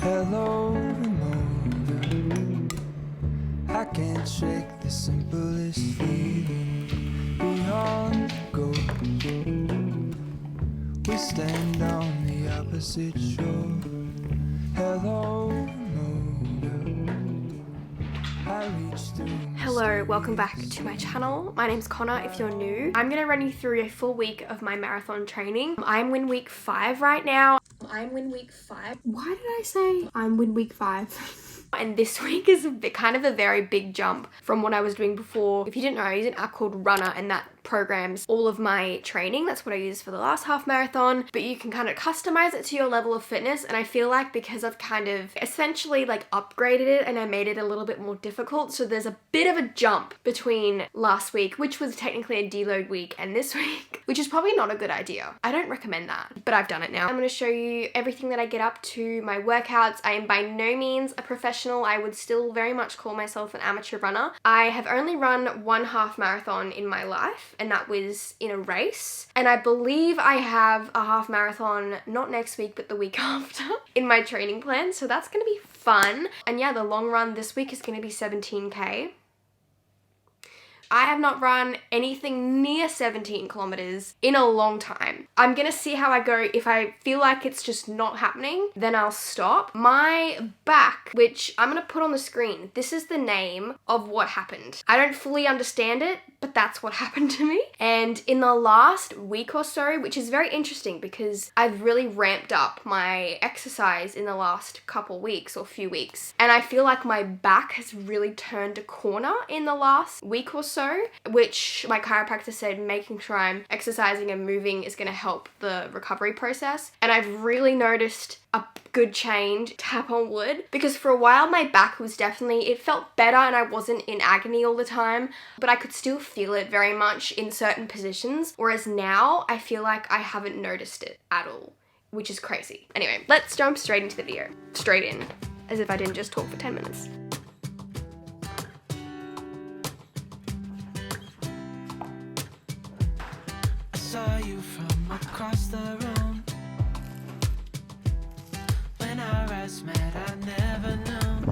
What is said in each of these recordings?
Hello, remote. I can't shake the simplest feeling. Beyond go, we stand on the opposite shore. Hello, Hello, welcome back to my channel. My name's Connor if you're new. I'm gonna run you through a full week of my marathon training. I'm in week 5 right now. I'm in week 5. Why did I say I'm in week 5? And this week is kind of a very big jump from what I was doing before. If you didn't know, I use an app called RUNNA and that programs all of my training. That's what I used for the last half marathon, but you can kind of customize it to your level of fitness. And I feel like because I've kind of essentially like upgraded it and I made it a little bit more difficult, so there's a bit of a jump between last week, which was technically a deload week, and this week, which is probably not a good idea. I don't recommend that, but I've done it now. I'm going to show you everything that I get up to, my workouts. I am by no means a professional. I would still very much call myself an amateur runner. I have only run one half marathon in my life, and that was in a race. And I believe I have a half marathon, not next week, but the week after in my training plan. So that's going to be fun. And yeah, the long run this week is going to be 17K. I have not run anything near 17 kilometers in a long time. I'm gonna see how I go. If I feel like it's just not happening, then I'll stop. My back, which I'm gonna put on the screen, this is the name of what happened. I don't fully understand it, but that's what happened to me. And in the last week or so, which is very interesting because I've really ramped up my exercise in the last couple weeks or few weeks. And I feel like my back has really turned a corner in the last week or so, which my chiropractor said making sure I'm exercising and moving is going to help the recovery process. And I've really noticed a good change, tap on wood, because for a while my back was definitely, it felt better and I wasn't in agony all the time, but I could still feel it very much in certain positions, whereas now I feel like I haven't noticed it at all, which is crazy. Anyway, let's jump straight into the video. Straight in, as if I didn't just talk for 10 minutes. Saw you from across the room. When our eyes met, I never knew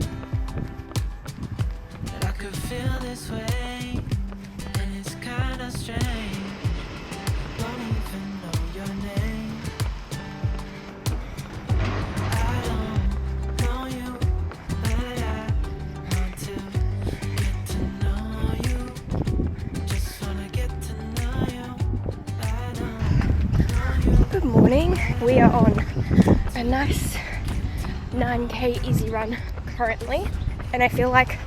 that I could feel this way, and it's kind of strange. Don't even know your name. I don't know you, but I want to get to know you. Just wanna get to know you. Good morning. We are on a nice 9K easy run currently, and I feel like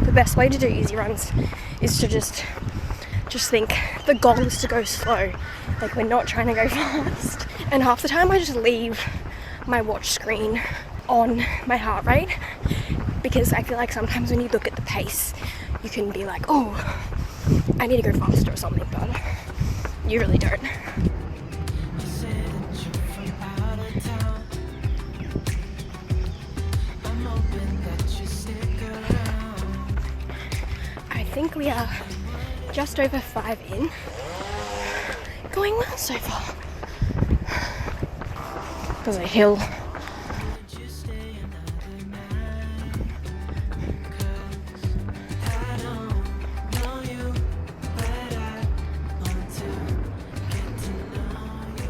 the best way to do easy runs is to just think the goal is to go slow. Like, we're not trying to go fast. And half the time I just leave my watch screen on my heart rate, because I feel like sometimes when you look at the pace you can be like, oh, I need to go faster or something, but you really don't. I think we are just over 5 in. Going well so far. There's a hill.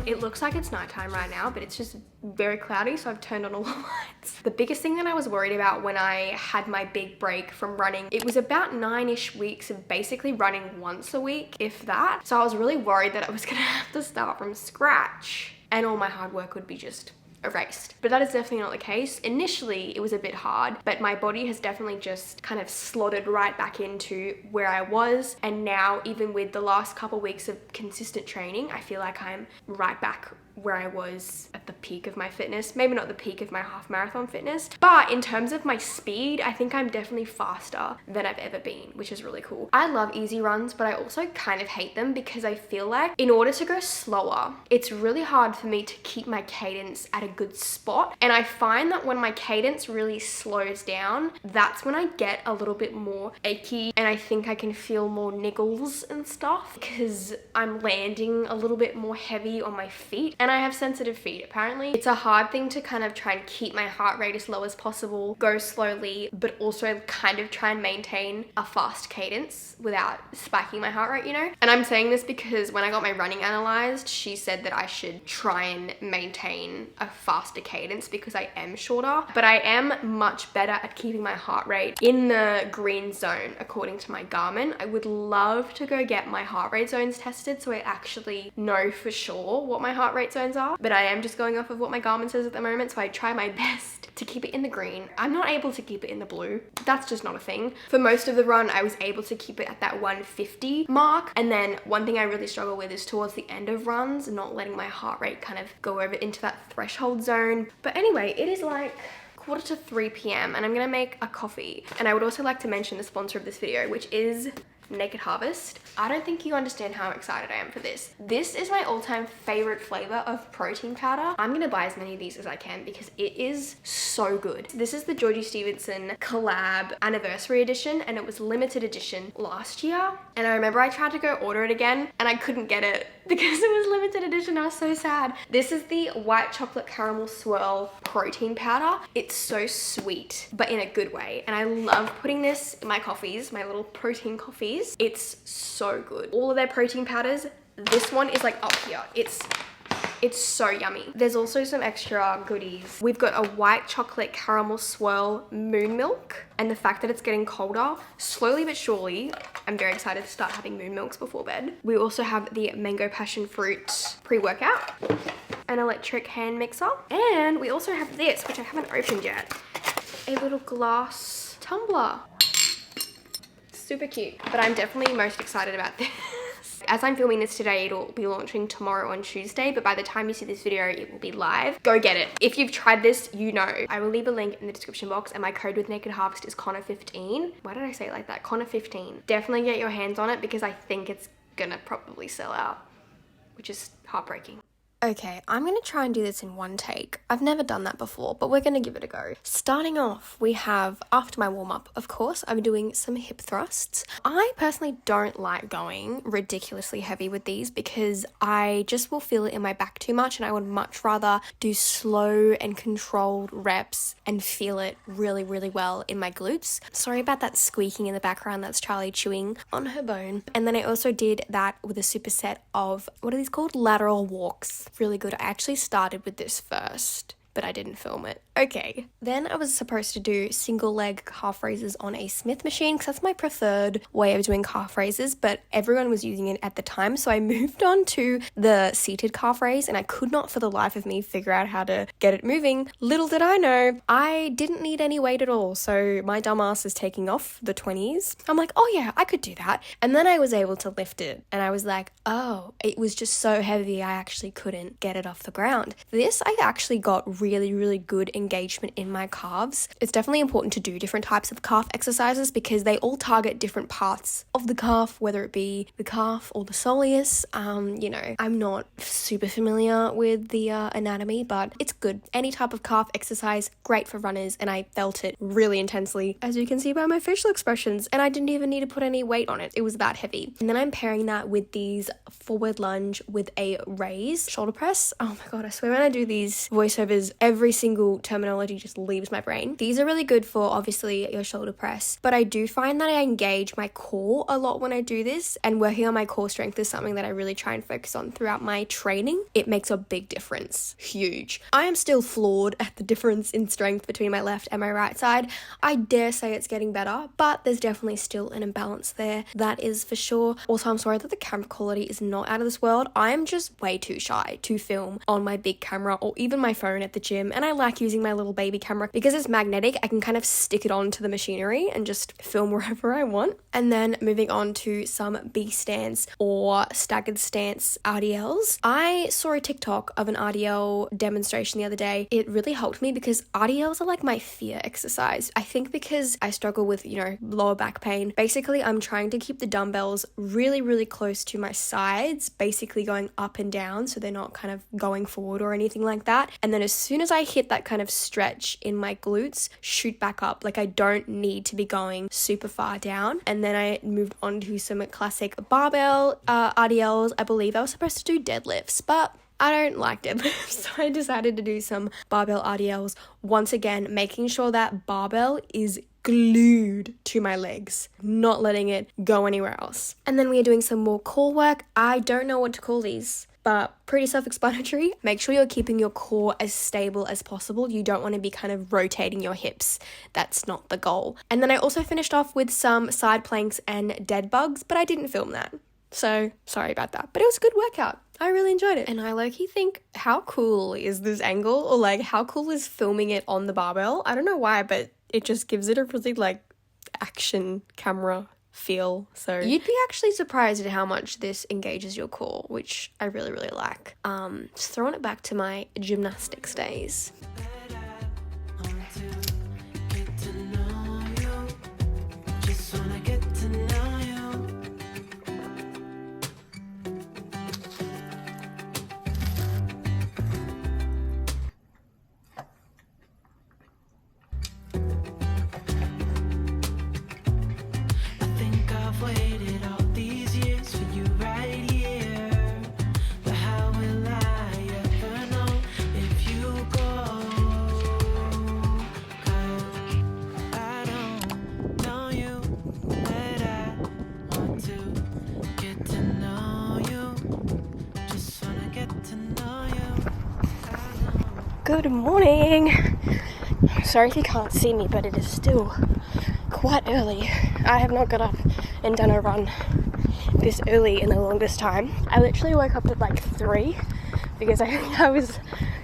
It looks like it's nighttime right now, but it's just very cloudy, so I've turned on all the lights. The biggest thing that I was worried about when I had my big break from running, it was about 9-ish weeks of basically running once a week, if that. So I was really worried that I was gonna have to start from scratch and all my hard work would be just erased. But that is definitely not the case. Initially, it was a bit hard, but my body has definitely just kind of slotted right back into where I was. And now, even with the last couple weeks of consistent training, I feel like I'm right back where I was at the peak of my fitness. Maybe not the peak of my half marathon fitness, but in terms of my speed, I think I'm definitely faster than I've ever been, which is really cool. I love easy runs, but I also kind of hate them because I feel like in order to go slower, it's really hard for me to keep my cadence at a good spot. And I find that when my cadence really slows down, that's when I get a little bit more achy and I think I can feel more niggles and stuff because I'm landing a little bit more heavy on my feet. And and I have sensitive feet apparently. It's a hard thing to kind of try and keep my heart rate as low as possible, go slowly, but also kind of try and maintain a fast cadence without spiking my heart rate, you know? And I'm saying this because when I got my running analyzed, she said that I should try and maintain a faster cadence because I am shorter, but I am much better at keeping my heart rate in the green zone according to my Garmin. I would love to go get my heart rate zones tested so I actually know for sure what my heart rate zones are, but I am just going off of what my Garmin says at the moment, so I try my best to keep it in the green. I'm not able to keep it in the blue. That's just not a thing. For most of the run, I was able to keep it at that 150 mark, and then one thing I really struggle with is towards the end of runs, not letting my heart rate kind of go over into that threshold zone. But anyway, it is like 2:45 p.m. and I'm gonna make a coffee. And I would also like to mention the sponsor of this video, which is Naked Harvest. I don't think you understand how excited I am for this. This is my all-time favorite flavor of protein powder. I'm gonna buy as many of these as I can because it is so good. This is the Georgie Stevenson collab anniversary edition, and it was limited edition last year. And I remember I tried to go order it again and I couldn't get it because it was limited edition. I was so sad. This is the white chocolate caramel swirl protein powder. It's so sweet, but in a good way. And I love putting this in my coffees, my little protein coffees. It's so good. All of their protein powders, this one is like up here. It's so yummy. There's also some extra goodies. We've got a white chocolate caramel swirl moon milk, and the fact that it's getting colder slowly but surely, I'm very excited to start having moon milks before bed. We also have the mango passion fruit pre-workout, an electric hand mixer, and we also have this, which I haven't opened yet, a little glass tumbler. Super cute, but I'm definitely most excited about this. As I'm filming this today, it'll be launching tomorrow on Tuesday, but by the time you see this video, it will be live. Go get it. If you've tried this, you know. I will leave a link in the description box, and my code with Naked Harvest is Conagh15. Why did I say it like that? Conagh15. Definitely get your hands on it because I think it's gonna probably sell out, which is heartbreaking. Okay, I'm gonna try and do this in one take. I've never done that before, but we're gonna give it a go. Starting off, we have, after my warm-up, of course, I'm doing some hip thrusts. I personally don't like going ridiculously heavy with these because I just will feel it in my back too much, and I would much rather do slow and controlled reps and feel it really, really well in my glutes. Sorry about that squeaking in the background, that's Charlie chewing on her bone. And then I also did that with a superset of, what are these called? Lateral walks. Really good. I actually started with this first, but I didn't film it. Okay, then I was supposed to do single leg calf raises on a Smith machine because that's my preferred way of doing calf raises, but everyone was using it at the time, so I moved on to the seated calf raise, and I could not for the life of me figure out how to get it moving. Little did I know, I didn't need any weight at all, so my dumbass is taking off the 20s. I'm like, oh yeah, I could do that. And then I was able to lift it, and I was like, oh, it was just so heavy I actually couldn't get it off the ground. This I actually got really, really good engagement in my calves. It's definitely important to do different types of calf exercises because they all target different parts of the calf, whether it be the calf or the soleus. You know, I'm not super familiar with the anatomy, but it's good. Any type of calf exercise, great for runners, and I felt it really intensely, as you can see by my facial expressions, and I didn't even need to put any weight on it. It was that heavy. And then I'm pairing that with these forward lunge with a raise shoulder press. Oh my god, I swear when I do these voiceovers, every single terminology just leaves my brain. These are really good for obviously your shoulder press, but I do find that I engage my core a lot when I do this, and working on my core strength is something that I really try and focus on throughout my training. It makes a big difference. Huge. I am still floored at the difference in strength between my left and my right side. I dare say it's getting better, but there's definitely still an imbalance there. That is for sure. Also, I'm sorry that the camera quality is not out of this world. I am just way too shy to film on my big camera or even my phone at the gym, and I like using my little baby camera because it's magnetic. I can kind of stick it onto the machinery and just film wherever I want. And then moving on to some B stance or staggered stance RDLs. I saw a TikTok of an RDL demonstration the other day. It really helped me because RDLs are like my fear exercise. I think because I struggle with, you know, lower back pain. Basically, I'm trying to keep the dumbbells really, really close to my sides, basically going up and down so they're not kind of going forward or anything like that. And then as soon as I hit that kind of stretch in my glutes, shoot back up. Like I don't need to be going super far down. And then I moved on to some classic barbell RDLs. I believe I was supposed to do deadlifts, but I don't like deadlifts, so I decided to do some barbell RDLs. Once again, making sure that barbell is glued to my legs, not letting it go anywhere else. And then we are doing some more core work. I don't know what to call these, but pretty self-explanatory. Make sure you're keeping your core as stable as possible. You don't want to be kind of rotating your hips. That's not the goal. And then I also finished off with some side planks and dead bugs, but I didn't film that. So sorry about that, but it was a good workout. I really enjoyed it. And I low-key think, how cool is this angle? Or like, how cool is filming it on the barbell? I don't know why, but it just gives it a really like action camera feel. So you'd be actually surprised at how much this engages your core, which I really, really like. Just throwing it back to my gymnastics days. Good morning. Sorry if you can't see me, but it is still quite early. I have not got up and done a run this early in the longest time. I literally woke up at like 3 because I think I was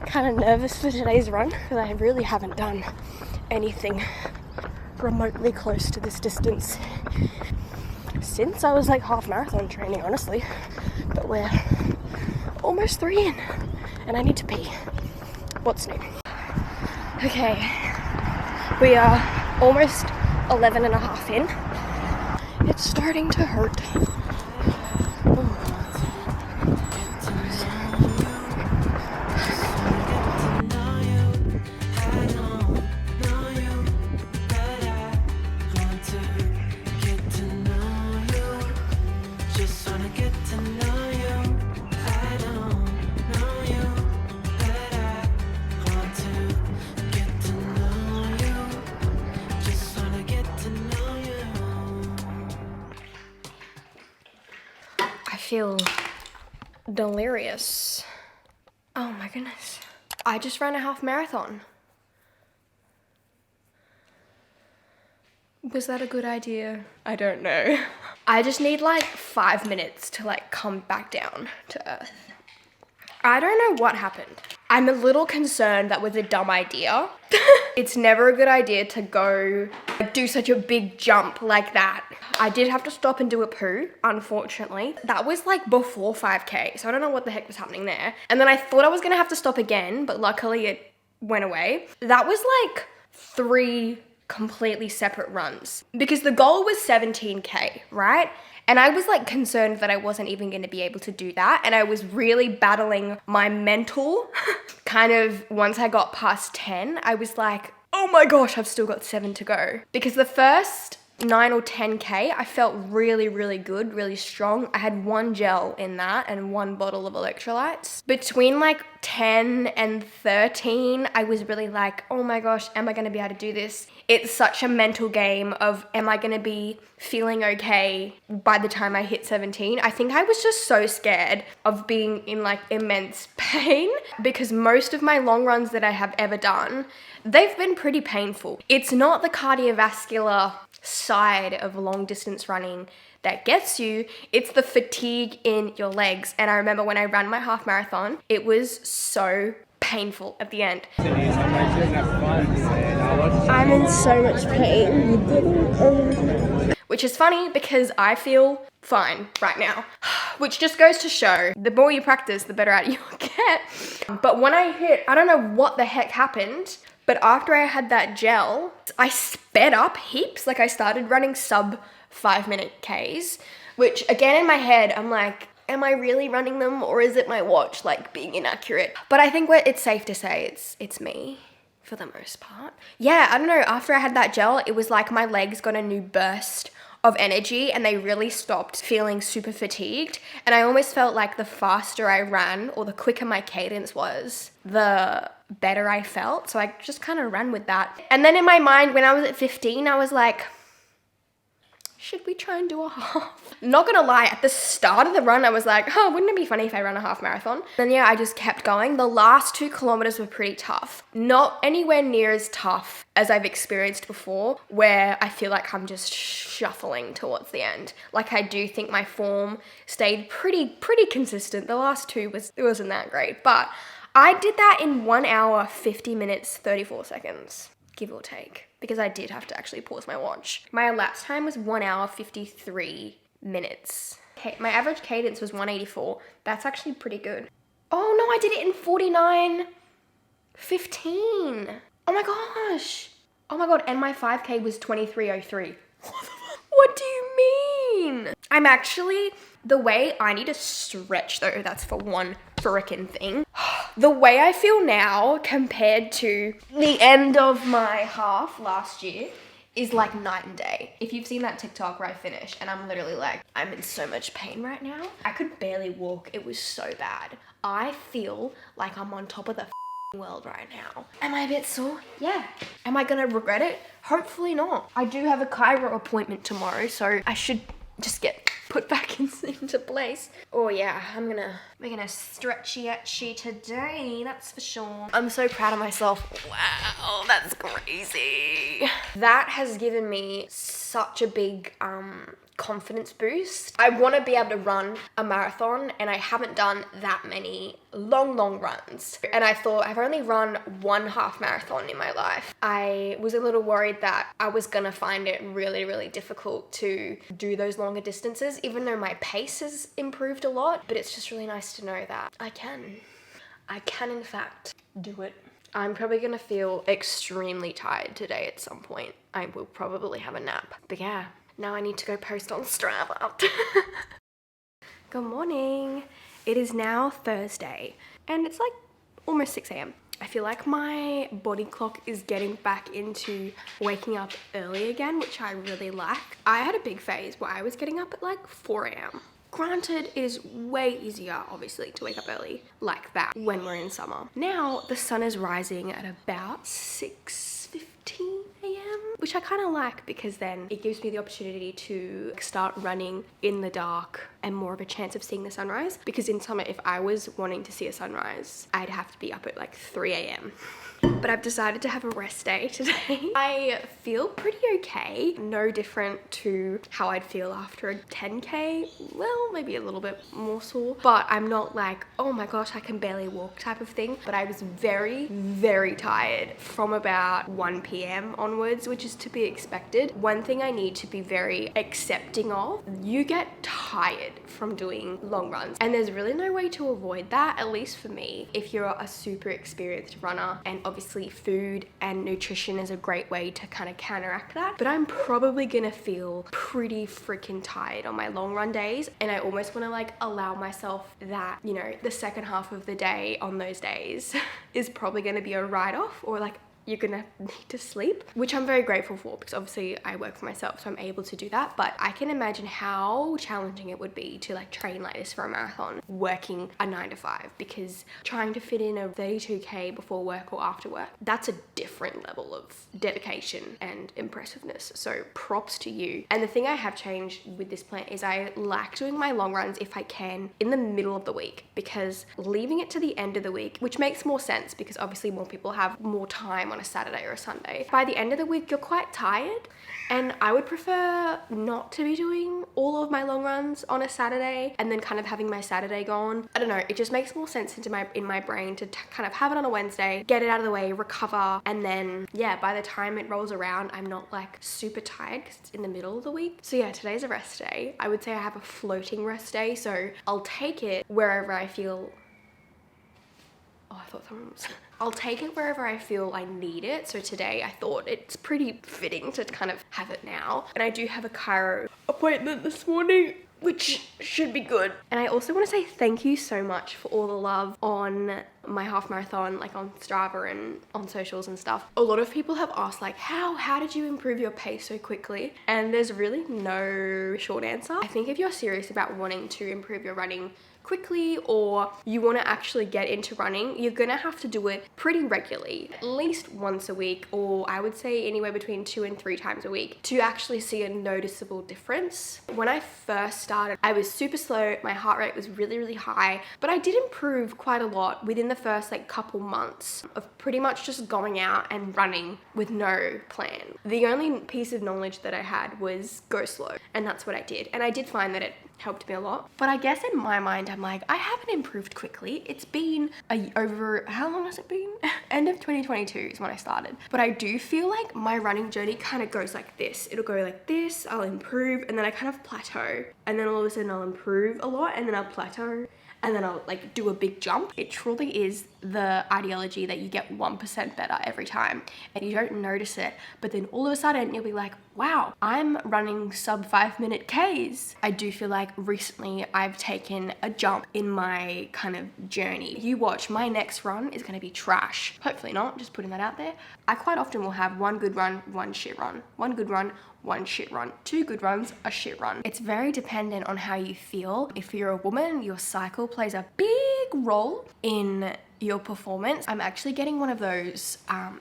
kind of nervous for today's run because I really haven't done anything remotely close to this distance since I was like half marathon training, honestly. But we're almost 3 in and I need to pee. What's new? Okay, we are almost 11 and a half in. It's starting to hurt. I feel delirious. Oh my goodness. I just ran a half marathon. Was that a good idea? I don't know. I just need like 5 minutes to like come back down to earth. I don't know what happened. I'm a little concerned that was a dumb idea. It's never a good idea to go do such a big jump like that. I did have to stop and do a poo, unfortunately. That was like before 5K, so I don't know what the heck was happening there. And then I thought I was gonna have to stop again, but luckily it went away. That was like 3 completely separate runs because the goal was 17K, right? And I was like concerned that I wasn't even going to be able to do that. And I was really battling my mental kind of once I got past 10, I was like, oh my gosh, I've still got 7 to go. Because the first 9 or 10K, I felt really, really good, really strong. I had 1 gel in that and 1 bottle of electrolytes. Between like 10 and 13, I was really like, oh my gosh, am I going to be able to do this? It's such a mental game of, am I going to be feeling okay by the time I hit 17? I think I was just so scared of being in like immense pain because most of my long runs that I have ever done, they've been pretty painful. It's not the cardiovascular side of long distance running that gets you, it's the fatigue in your legs. And I remember when I ran my half marathon, it was so painful at the end. I'm in so much pain. Which is funny because I feel fine right now. Which just goes to show, the more you practice, the better at it you'll get. But when I hit, I don't know what the heck happened, but after I had that gel, I sped up heaps. Like I started running sub 5-minute Ks, which again in my head, I'm like, am I really running them or is it my watch like being inaccurate? But I think it's safe to say it's me for the most part. Yeah, I don't know, after I had that gel, it was like my legs got a new burst of energy and they really stopped feeling super fatigued. And I almost felt like the faster I ran or the quicker my cadence was, the better I felt. So I just kind of ran with that. And then in my mind, when I was at 15, I was like, should we try and do a half? Not gonna lie, at the start of the run, I was like, oh, wouldn't it be funny if I ran a half marathon? Then yeah, I just kept going. The last 2 kilometers were pretty tough. Not anywhere near as tough as I've experienced before, where I feel like I'm just shuffling towards the end. Like I do think my form stayed pretty consistent. The last 2 it wasn't that great, but I did that in 1 hour, 50 minutes, 34 seconds, give or take. Because I did have to actually pause my watch. My elapsed time was 1 hour, 53 minutes. Okay, my average cadence was 184. That's actually pretty good. Oh no, I did it in 49:15. Oh my gosh. Oh my god, and my 5K was 23:03. What do you mean? I'm actually, the way I need to stretch though, that's for one frickin' thing. The way I feel now compared to the end of my half last year is like night and day. If you've seen that TikTok where I finish and I'm literally like, I'm in so much pain right now. I could barely walk. It was so bad. I feel like I'm on top of the world right now. Am I a bit sore? Yeah. Am I gonna regret it? Hopefully not. I do have a chiro appointment tomorrow, so I should just get put back into place. Oh yeah, we're gonna stretchy etchy today, that's for sure. I'm so proud of myself. Wow, that's crazy. That has given me such a big confidence boost. I want to be able to run a marathon and I haven't done that many long runs. And I thought I've only run 1 half marathon in my life. I was a little worried that I was gonna find it really difficult to do those longer distances, even though my pace has improved a lot. But it's just really nice to know that I can in fact do it. I'm probably gonna feel extremely tired today at some point. I will probably have a nap. But yeah, now I need to go post on Strava. Good morning. It is now Thursday and it's like almost 6 a.m. I feel like my body clock is getting back into waking up early again, which I really like. I had a big phase where I was getting up at like 4 a.m. Granted, it is way easier, obviously, to wake up early like that when we're in summer. Now, the sun is rising at about 6:15 a.m., which I kind of like because then it gives me the opportunity to start running in the dark and more of a chance of seeing the sunrise. Because in summer, if I was wanting to see a sunrise, I'd have to be up at like 3 a.m. But I've decided to have a rest day today. I feel pretty okay. No different to how I'd feel after a 10K. Well, maybe a little bit more sore. But I'm not like, oh my gosh, I can barely walk type of thing. But I was very tired from about 1 p.m. onwards, which is to be expected. One thing I need to be very accepting of, you get tired from doing long runs. And there's really no way to avoid that, at least for me. If you're a super experienced runner, and obviously food and nutrition is a great way to kind of counteract that. But I'm probably gonna feel pretty freaking tired on my long run days. And I almost wanna like allow myself that, you know, the second half of the day on those days is probably gonna be a write-off, or like you're gonna need to sleep, which I'm very grateful for because obviously I work for myself, so I'm able to do that. But I can imagine how challenging it would be to like train like this for a marathon, working a 9 to 5, because trying to fit in a 32K before work or after work, that's a different level of dedication and impressiveness. So props to you. And the thing I have changed with this plan is I like doing my long runs, if I can, in the middle of the week, because leaving it to the end of the week, which makes more sense because obviously more people have more time on a Saturday or a Sunday. By the end of the week, you're quite tired, and I would prefer not to be doing all of my long runs on a Saturday and then kind of having my Saturday gone. I don't know, it just makes more sense in my brain to kind of have it on a Wednesday, get it out of the way, recover, and then yeah, by the time it rolls around, I'm not like super tired because it's in the middle of the week. So yeah, today's a rest day. I would say I have a floating rest day, so I'll take it wherever I feel. Oh, I thought someone was... I'll take it wherever I feel I need it. So today I thought it's pretty fitting to kind of have it now. And I do have a chiro appointment this morning. which should be good. And I also want to say thank you so much for all the love on my half marathon, like on Strava and on socials and stuff. A lot of people have asked like, how did you improve your pace so quickly? And there's really no short answer. I think if you're serious about wanting to improve your running quickly, or you want to actually get into running, you're gonna have to do it pretty regularly, at least once a week, or I would say anywhere between 2 and 3 times a week, to actually see a noticeable difference. When I first started, I was super slow, my heart rate was really high, but I did improve quite a lot within the first like couple months of pretty much just going out and running with no plan. The only piece of knowledge that I had was go slow, and that's what I did, and I did find that it helped me a lot. But I guess in my mind, I'm like, I haven't improved quickly. It's been over, how long has it been? End of 2022 is when I started. But I do feel like my running journey kind of goes like this. It'll go like this, I'll improve, and then I kind of plateau. And then all of a sudden I'll improve a lot, and then I'll plateau, and then I'll like do a big jump. It truly is the ideology that you get 1% better every time and you don't notice it, but then all of a sudden you'll be like, wow, I'm running sub 5-minute Ks. I do feel like recently I've taken a jump in my kind of journey. You watch, my next run is gonna be trash. Hopefully not, just putting that out there. I quite often will have one good run, one shit run, one good run, one shit run, 2 good runs, a shit run. It's very dependent on how you feel. If you're a woman, your cycle plays a big role in your performance. I'm actually getting one of those,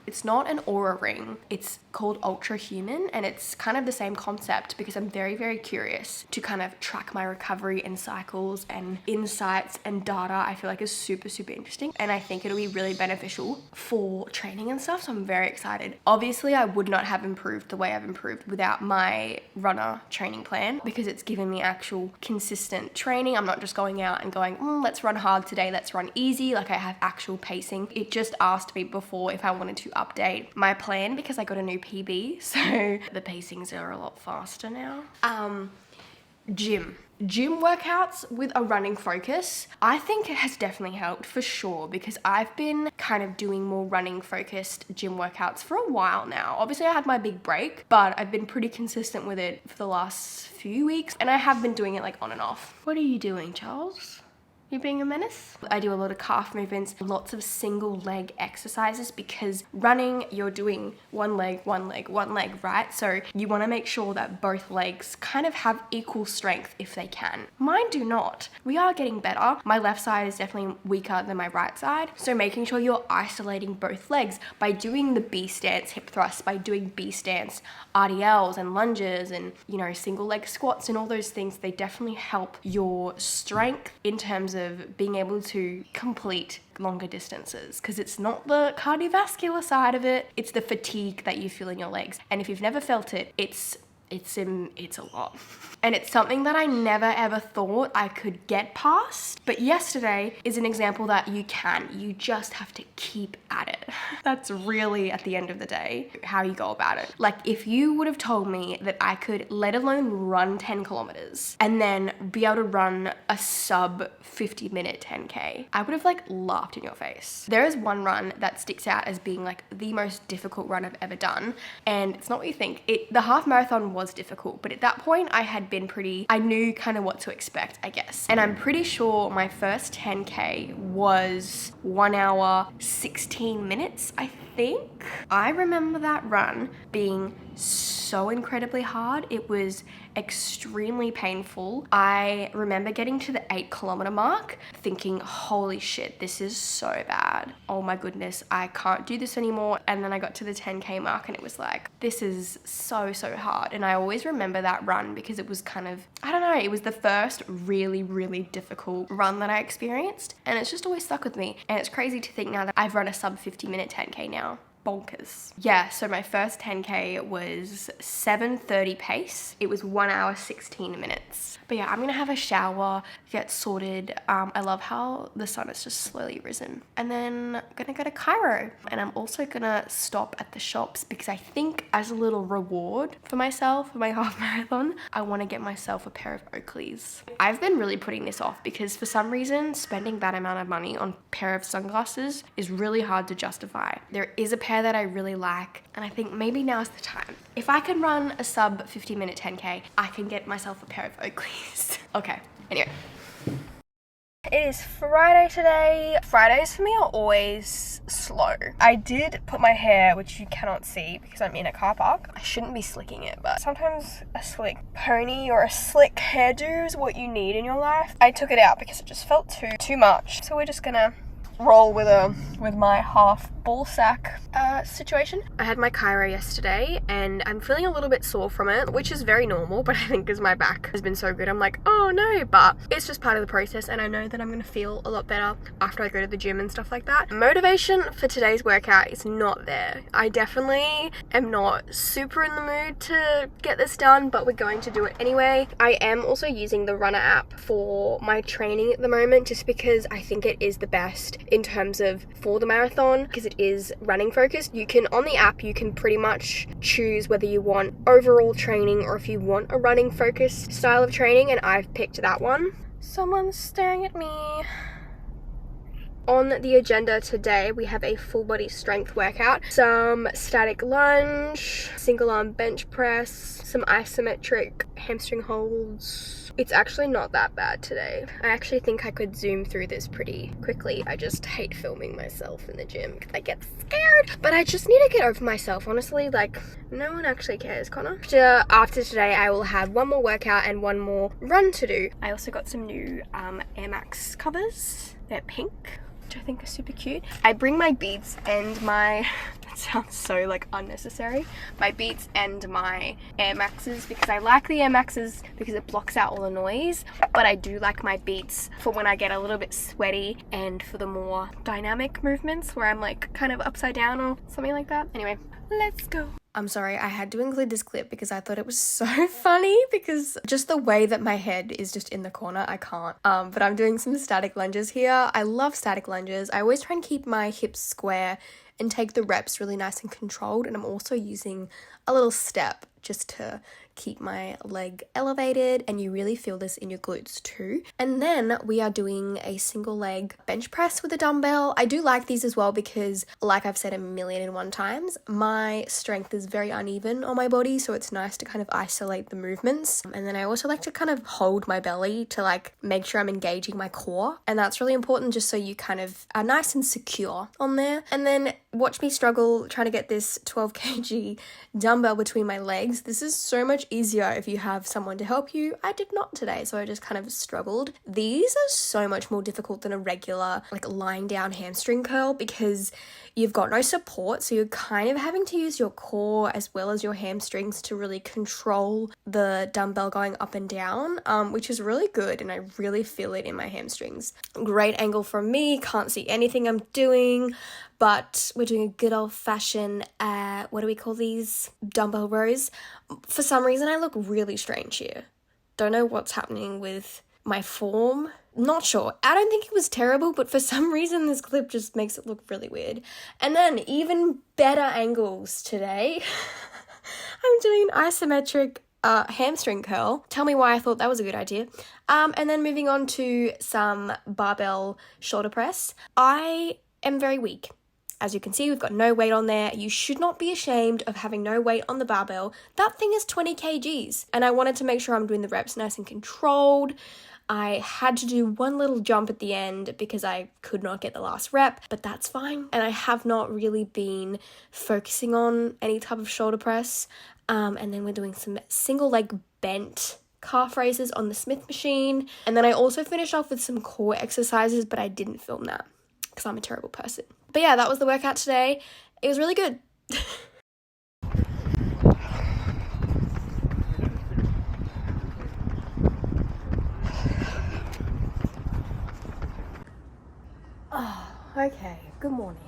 it's not an Aura ring, it's called Ultra Human, and it's kind of the same concept because I'm very curious to kind of track my recovery and cycles and insights and data. I feel like is super interesting, and I think it'll be really beneficial for training and stuff, so I'm very excited. Obviously I would not have improved the way I've improved without my RUNNA training plan, because it's given me actual consistent training. I'm not just going out and going, let's run hard today, let's run easy. Like I have actual pacing. It just asked me before if I wanted to update my plan because I got a new PB, so the pacings are a lot faster now. Gym workouts with a running focus, I think it has definitely helped for sure, because I've been kind of doing more running focused gym workouts for a while now. Obviously I had my big break, but I've been pretty consistent with it for the last few weeks, and I have been doing it like on and off. What are you doing, Charles? You being a menace? I do a lot of calf movements, lots of single leg exercises, because running, you're doing one leg, right? So you want to make sure that both legs kind of have equal strength if they can. Mine do not. We are getting better. My left side is definitely weaker than my right side. So making sure you're isolating both legs by doing the B stance hip thrusts, by doing B stance RDLs and lunges and, you know, single leg squats and all those things, they definitely help your strength in terms of being able to complete longer distances, because it's not the cardiovascular side of it, it's the fatigue that you feel in your legs. And if you've never felt it, it's a lot. And it's something that I never ever thought I could get past. But yesterday is an example that you can. You just have to keep at it. That's really, at the end of the day, how you go about it. Like, if you would have told me that I could, let alone run 10 kilometers and then be able to run a sub 50-minute 10K, I would have like laughed in your face. There is one run that sticks out as being like the most difficult run I've ever done. And it's not what you think. The half marathon was difficult, but at that point I knew kind of what to expect, I guess. And I'm pretty sure my first 10K was 1 hour, 16 minutes, I think. I remember that run being so incredibly hard. It was extremely painful. I remember getting to the 8-kilometer mark thinking, holy shit, this is so bad. Oh my goodness, I can't do this anymore. And then I got to the 10K mark and it was like, this is so hard. And I always remember that run because it was kind of, I don't know, it was the first really difficult run that I experienced. And it's just always stuck with me. And it's crazy to think now that I've run a sub 50-minute 10K now. Bonkers. Yeah, so my first 10K was 7:30 pace. It was 1 hour, 16 minutes. But yeah, I'm gonna have a shower, get sorted. I love how the sun has just slowly risen. And then I'm gonna go to Cairo. And I'm also gonna stop at the shops because I think as a little reward for myself, for my half marathon, I wanna get myself a pair of Oakleys. I've been really putting this off because for some reason, spending that amount of money on a pair of sunglasses is really hard to justify. There is a pair pair that I really like, and I think maybe now's the time. If I can run a sub 50-minute 10K, I can get myself a pair of Oakleys. Okay, anyway. It is Friday today. Fridays for me are always slow. I did put my hair, which you cannot see because I'm in a car park. I shouldn't be slicking it, but sometimes a slick pony or a slick hairdo is what you need in your life. I took it out because it just felt too much. So we're just gonna roll with my half ball sack situation. I had my chiro yesterday and I'm feeling a little bit sore from it, which is very normal, but I think because my back has been so good, I'm like, oh no, but it's just part of the process, and I know that I'm gonna feel a lot better after I go to the gym and stuff like that. Motivation for today's workout is not there. I definitely am not super in the mood to get this done, but we're going to do it anyway. I am also using the RUNNA app for my training at the moment, just because I think it is the best in terms of for the marathon, because it is running focused. You can, on the app, you can pretty much choose whether you want overall training or if you want a running focused style of training, and I've picked that one. Someone's staring at me. On the agenda today, we have a full body strength workout, some static lunge, single arm bench press, some isometric hamstring holds. It's actually not that bad today. I actually think I could zoom through this pretty quickly. I just hate filming myself in the gym because I get scared. But I just need to get over myself, honestly. Like, no one actually cares, Conagh. After today, I will have one more workout and one more run to do. I also got some new Air Max covers. They're pink, which I think are super cute. I bring my beats and my, that sounds so like unnecessary, my beats and my Air Maxes, because I like the Air Maxes because it blocks out all the noise, but I do like my beats for when I get a little bit sweaty and for the more dynamic movements where I'm like kind of upside down or something like that. Anyway, let's go. I'm sorry, I had to include this clip because I thought it was so funny, because just the way that my head is just in the corner, I can't. But I'm doing some static lunges here. I love static lunges. I always try and keep my hips square and take the reps really nice and controlled. And I'm also using a little step just to keep my leg elevated, and you really feel this in your glutes too. And then we are doing a single leg bench press with a dumbbell. I do like these as well because, like I've said 1,000,001 times, my strength is very uneven on my body, so it's nice to kind of isolate the movements. And then I also like to kind of hold my belly to like make sure I'm engaging my core, and that's really important just so you kind of are nice and secure on there. And then watch me struggle trying to get this 12 kg dumbbell between my legs. This is so much easier if you have someone to help you. I did not today, so I just kind of struggled. These are so much more difficult than a regular like lying down hamstring curl because you've got no support, so you're kind of having to use your core as well as your hamstrings to really control the dumbbell going up and down, which is really good, and I really feel it in my hamstrings. Great angle from me, can't see anything I'm doing, but we're doing a good old-fashioned, what do we call these? Dumbbell rows. For some reason, I look really strange here. Don't know what's happening with my form. Not sure. I don't think it was terrible, but for some reason, this clip just makes it look really weird. And then even better angles today. I'm doing an isometric hamstring curl. Tell me why I thought that was a good idea. And then moving on to some barbell shoulder press. I am very weak. As you can see, we've got no weight on there. You should not be ashamed of having no weight on the barbell. That thing is 20 kgs. And I wanted to make sure I'm doing the reps nice and controlled. I had to do one little jump at the end because I could not get the last rep, but that's fine. And I have not really been focusing on any type of shoulder press. And then we're doing some single leg bent calf raises on the Smith machine. And then I also finished off with some core exercises, but I didn't film that because I'm a terrible person. But yeah, that was the workout today. It was really good. Oh, okay. Good morning.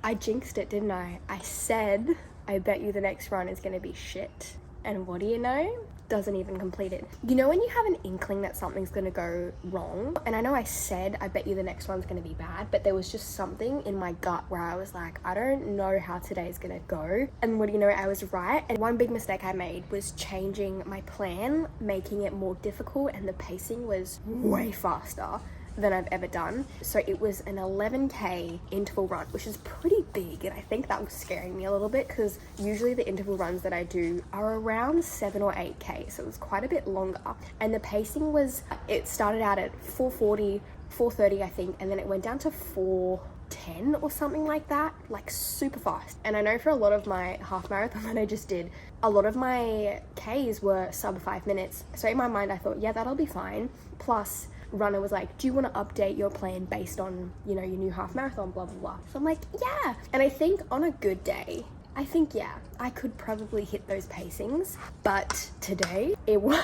I jinxed it, didn't I? I said, I bet you the next run is going to be shit. And what do you know? Doesn't even complete it. You know when you have an inkling that something's gonna go wrong? And I know I said, I bet you the next one's gonna be bad, but there was just something in my gut where I was like, I don't know how today's gonna go. And what do you know? I was right. And one big mistake I made was changing my plan, making it more difficult, and the pacing was way faster. than I've ever done. So it was an 11k interval run, which is pretty big, and I think that was scaring me a little bit because usually the interval runs that I do are around 7 or 8k, so it was quite a bit longer. And the pacing was, it started out at 4:40, 4:30 I think, and then it went down to 4:10 or something like that, like super fast. And I know for a lot of my half marathon that I just did, a lot of my Ks were sub 5 minutes. So in my mind I thought, yeah, that'll be fine. Plus Runner was like, do you want to update your plan based on, you know, your new half marathon, blah blah blah. So I'm like, yeah. And I think on a good day, I think, yeah, I could probably hit those pacings. But today it was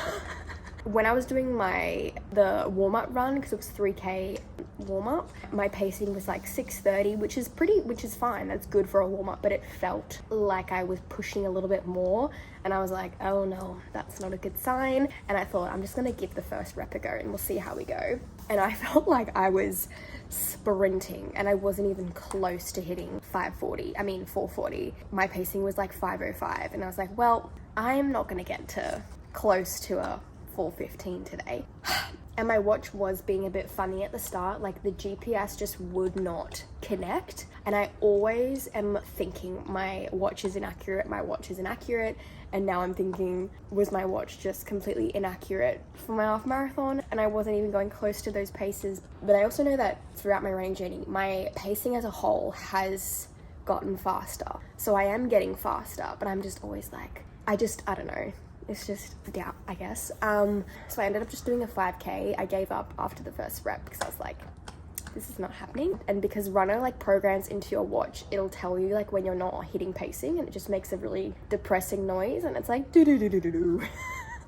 when I was doing the warm-up run, because it was 3k warm-up, my pacing was like 6:30, which is fine, that's good for a warm-up, but it felt like I was pushing a little bit more, and I was like, oh no, that's not a good sign. And I thought, I'm just gonna give the first rep a go and we'll see how we go. And I felt like I was sprinting and I wasn't even close to hitting 440. My pacing was like 5:05, and I was like, well, I'm not gonna get to close to a 4:15 today. And my watch was being a bit funny at the start, like the GPS just would not connect, and I always am thinking my watch is inaccurate, and now I'm thinking, was my watch just completely inaccurate for my half marathon? And I wasn't even going close to those paces. But I also know that throughout my running journey, my pacing as a whole has gotten faster, so I am getting faster, but I'm just always like, I don't know, it's just doubt, I guess. So I ended up just doing a 5k. I gave up after the first rep because I was like, this is not happening. And because Runner like programs into your watch, it'll tell you like when you're not hitting pacing, and it just makes a really depressing noise, and it's like do do do do do do.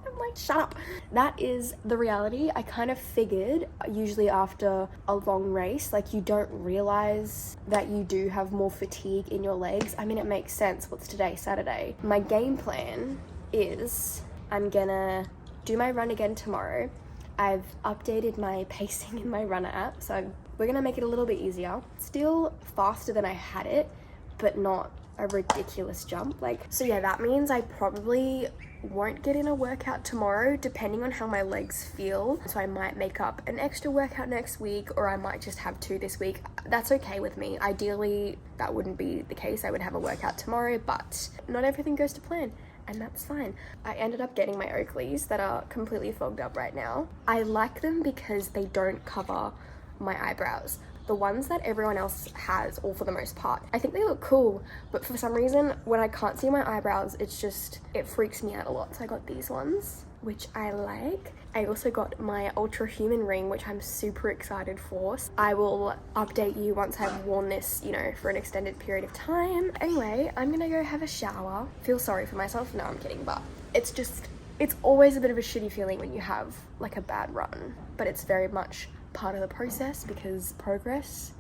I'm like, shut up. That is the reality. I kind of figured usually after a long race, like you don't realize that you do have more fatigue in your legs. I mean, it makes sense. What's today? Saturday. My game plan is I'm gonna do my run again tomorrow. I've updated my pacing in my Runner app, so we're gonna make it a little bit easier. Still faster than I had it, but not a ridiculous jump. Like, so yeah, that means I probably won't get in a workout tomorrow, depending on how my legs feel. So I might make up an extra workout next week, or I might just have 2 this week. That's okay with me. Ideally, that wouldn't be the case. I would have a workout tomorrow, but not everything goes to plan, and that's fine. I ended up getting my Oakleys that are completely fogged up right now. I like them because they don't cover my eyebrows. The ones that everyone else has, or for the most part, I think they look cool, but for some reason when I can't see my eyebrows, it freaks me out a lot. So I got these ones, which I like. I also got my Ultra Human ring, which I'm super excited for. I will update you once I've worn this, you know, for an extended period of time. Anyway, I'm gonna go have a shower. Feel sorry for myself. No, I'm kidding, but it's always a bit of a shitty feeling when you have like a bad run, but it's very much part of the process because progress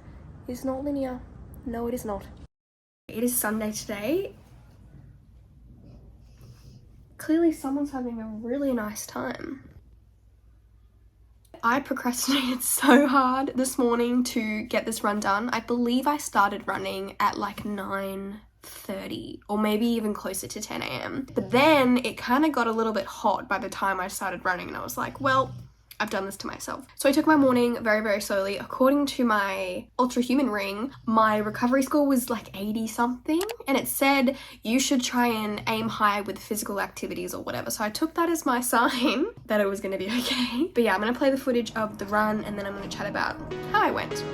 is not linear. No, it is not. It is Sunday today. Clearly someone's having a really nice time. I procrastinated so hard this morning to get this run done. I believe I started running at like 9:30 or maybe even closer to 10 a.m. But then it kind of got a little bit hot by the time I started running, and I was like, well, I've done this to myself. So I took my morning very, very slowly. According to my Ultra Human ring, my recovery score was like 80 something, and it said you should try and aim high with physical activities or whatever. So I took that as my sign that it was gonna be okay. But yeah, I'm gonna play the footage of the run, and then I'm gonna chat about how I went.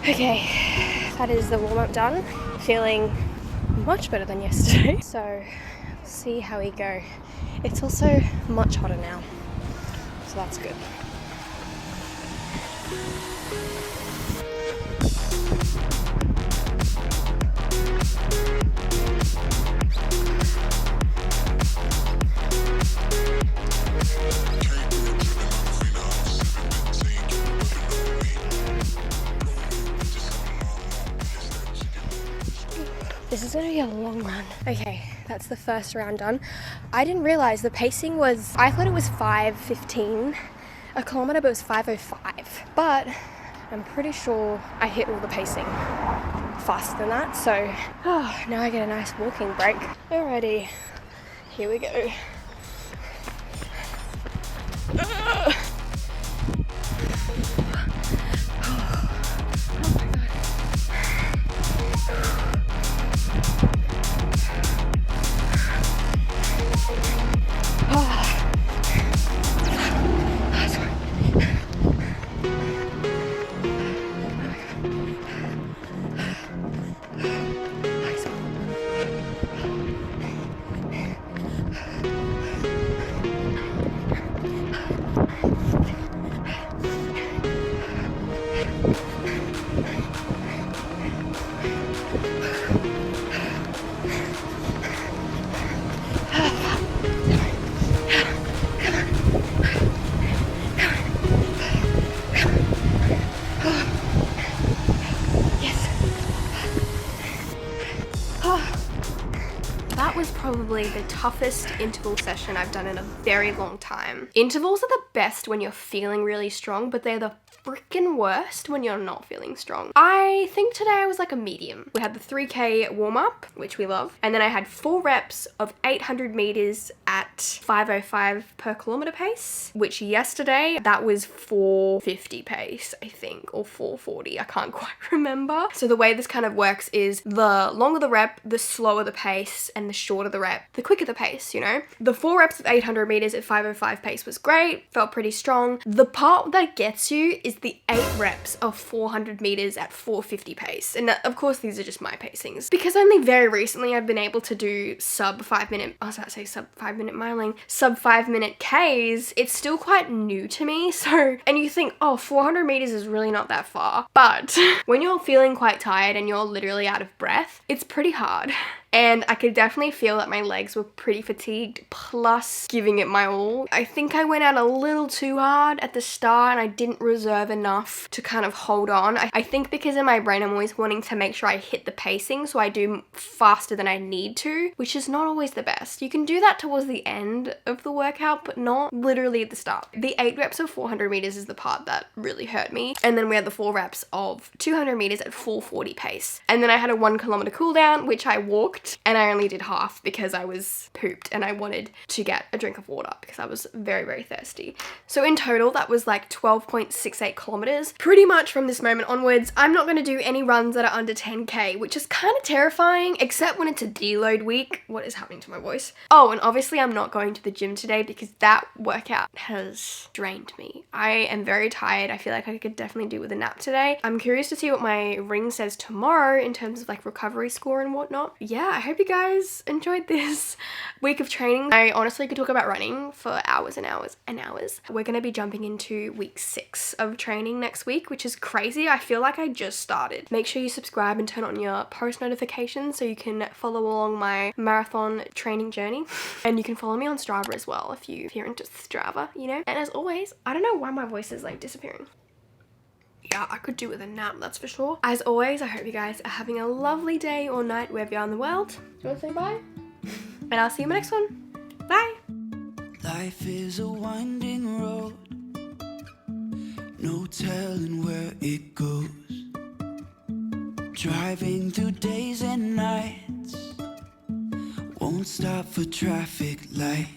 Okay, that is the warm-up done. Feeling much better than yesterday. So, see how we go. It's also much hotter now, so that's good. This is gonna be a long run. Okay, that's the first round done. I didn't realize the pacing was, I thought it was 5:15 a kilometer, but it was 5:05. But I'm pretty sure I hit all the pacing faster than that. So now I get a nice walking break. Alrighty, here we go. That was probably the toughest interval session I've done in a very long time. Intervals are the best when you're feeling really strong, but they're the freaking worst when you're not feeling strong. I think today I was like a medium. We had the 3K warm-up, which we love, and then I had 4 reps of 800 meters at 5:05 per kilometer pace, which yesterday that was 4:50 pace, I think, or 4:40. I can't quite remember. So the way this kind of works is the longer the rep, the slower the pace, and the shorter the rep, the quicker the pace, you know? The 4 reps of 800 meters at 5:05 pace was great, felt pretty strong. The part that gets you is the 8 reps of 400 meters at 4:50 pace. And of course, these are just my pacings. Because only very recently I've been able to do sub 5 minute miling, sub 5 minute Ks, it's still quite new to me. So, and you think, oh, 400 meters is really not that far. But when you're feeling quite tired and you're literally out of breath, it's pretty hard. And I could definitely feel that my legs were pretty fatigued, plus giving it my all. I think I went out a little too hard at the start and I didn't reserve enough to kind of hold on. I think because in my brain I'm always wanting to make sure I hit the pacing, so I do faster than I need to, which is not always the best. You can do that towards the end of the workout, but not literally at the start. The 8 reps of 400 meters is the part that really hurt me. And then we had the 4 reps of 200 meters at 4:40 pace. And then I had a 1 kilometer cool down, which I walked, and I only did half because I was pooped and I wanted to get a drink of water because I was very, very thirsty. So in total, that was like 12.68 kilometers. Pretty much from this moment onwards, I'm not going to do any runs that are under 10K, which is kind of terrifying, except when it's a deload week. What is happening to my voice? Oh, and obviously I'm not going to the gym today because that workout has drained me. I am very tired. I feel like I could definitely do with a nap today. I'm curious to see what my ring says tomorrow in terms of like recovery score and whatnot. Yeah, I hope you guys enjoyed this week of training. I honestly could talk about running for hours and hours and hours. We're going to be jumping into week 6 of training next week, which is crazy. I feel like I just started. Make sure you subscribe and turn on your post notifications so you can follow along my marathon training journey. And you can follow me on Strava as well if you're into Strava, you know. And as always, I don't know why my voice is like disappearing. Yeah, I could do with a nap, that's for sure. As always, I hope you guys are having a lovely day or night wherever you are in the world. Do you want to say bye? And I'll see you in my next one. Bye! Life is a winding road, no telling where it goes. Driving through days and nights, won't stop for traffic lights.